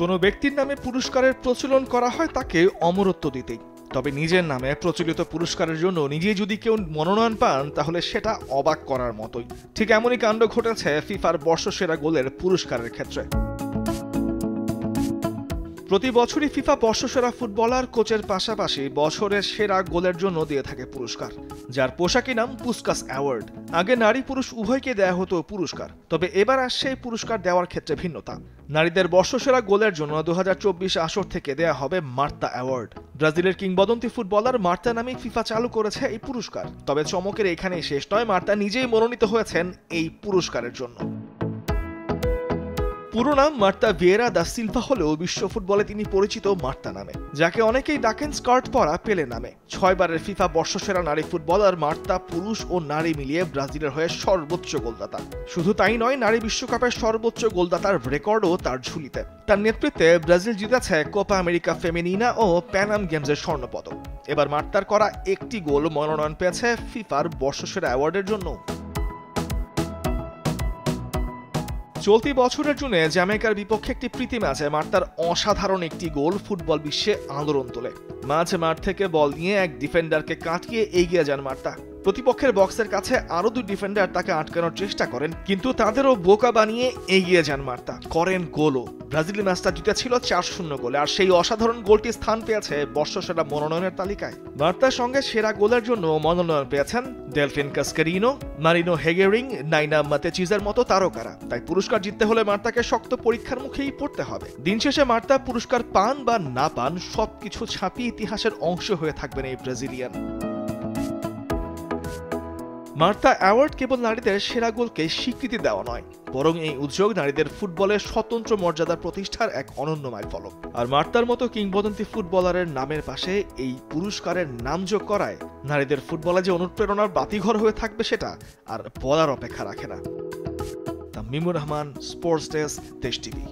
কোনো ব্যক্তির নামে পুরস্কারের প্রচলন করা হয় তাকে অমরত্ব দিতেই। তবে নিজের নামে প্রচলিত পুরস্কারের জন্য নিজেই যদি কেউ মনোনয়ন পান তাহলে সেটা অবাক করার মতোই। ঠিক এমনই কাণ্ড ঘটেছে ফিফার বর্ষসেরা গোলের পুরস্কারের ক্ষেত্রে। প্রতি বছরই ফিফা বর্ষসেরা ফুটবলার কোচের পাশাপাশি বছরের সেরা গোলের জন্য দিয়ে থাকে পুরস্কার, যার পোশাকি নাম পুস্কাস অ্যাওয়ার্ড। আগে নারী পুরুষ উভয়কে দেয়া হতো পুরস্কার, তবে এবার আসছে এই পুরস্কার দেওয়ার ক্ষেত্রে ভিন্নতা। নারীদের বর্ষসেরা গোলের জন্য 2024 আসর থেকে দেয়া হবে মার্তা অ্যাওয়ার্ড। ব্রাজিলের কিংবদন্তি ফুটবলার মার্তা নামে ফিফা চালু করেছে এই পুরস্কার। তবে চমকের এখানেই শেষ নয়, মার্তা নিজেই মনোনীত হয়েছেন এই পুরস্কারের জন্য। পুরো নাম মার্তা ভিয়েরা দা সিলভা হলেও বিশ্ব ফুটবলে তিনি পরিচিত মার্তা নামে, যাকে অনেকেই ডাকেন স্কার্ট পরা পেলে নামে। 6 বারের ফিফা বর্ষসেরা নারী ফুটবলার মার্তা পুরুষ ও নারী মিলিয়ে ব্রাজিলের হয়ে সর্বোচ্চ গোলদাতা। শুধু তাই নয়, নারী বিশ্বকাপের সর্বোচ্চ গোলদাতার রেকর্ডও তার ঝুলিতে। তার নেতৃত্বে ব্রাজিল জিতেছে কোপা আমেরিকা ফেমিনিনা ও প্যানাম গেমসের স্বর্ণপদক। এবার মার্তার করা একটি গোল মনোনয়ন পেয়েছে ফিফার বর্ষসেরা অ্যাওয়ার্ডের জন্য। চলতি বছরের জুনে জ্যামাইকার বিপক্ষে একটি প্রীতি ম্যাচে মার্তার অসাধারণ একটি গোল ফুটবল বিশ্বে আলোড়ন তোলে। মাঝ মাঠ থেকে বল নিয়ে এক ডিফেন্ডারকে কাটিয়ে এগিয়ে যান মার্তা। প্রতিপক্ষের বক্সের কাছে আরো 2 ডিফেন্ডার তাকে আটকানোর চেষ্টা করেন, কিন্তু তাদেরও বোকা বানিয়ে এগিয়ে যান মার্তা, করেন গোলও। ব্রাজিল ম্যাচটা জিতেছিল 4-0 গোলে, আর সেই অসাধারণ গোলটি স্থান পেয়েছে বর্ষসেরা মনোনয়নের তালিকায়। মার্তার সঙ্গে সেরা গোলের জন্য মনোনয়ন পেয়েছেন ডেলফিন কাস্কারিনো, মারিনো হেগেরিং, নাইনা মাতেচিজের মতো তারকারা। তাই পুরস্কার জিততে হলে মার্তাকে শক্ত পরীক্ষার মুখেই পড়তে হবে। দিন শেষে মার্তা পুরস্কার পান বা না পান, সবকিছু ছাপিয়ে ইতিহাসের অংশ হয়ে থাকবেন এই ব্রাজিলিয়ান। মার্তা অ্যাওয়ার্ড কেবল নারীদের সেরা গোলকে স্বীকৃতি দেওয়া নয়, বরং এই উদ্যোগ নারীদের ফুটবলের স্বতন্ত্র মর্যাদা প্রতিষ্ঠার এক অনন্য মাইলফলক। আর মার্তার মতো কিংবদন্তি ফুটবলারের নামের পাশে এই পুরস্কারের নাম যোগ করায় নারীদের ফুটবলে যে অনুপ্রেরণার বাতিঘর হয়ে থাকবে সেটা আর বলার অপেক্ষা রাখে না। তামিমুর রহমান, স্পোর্টস ডেস্ক, দেশ টিভি।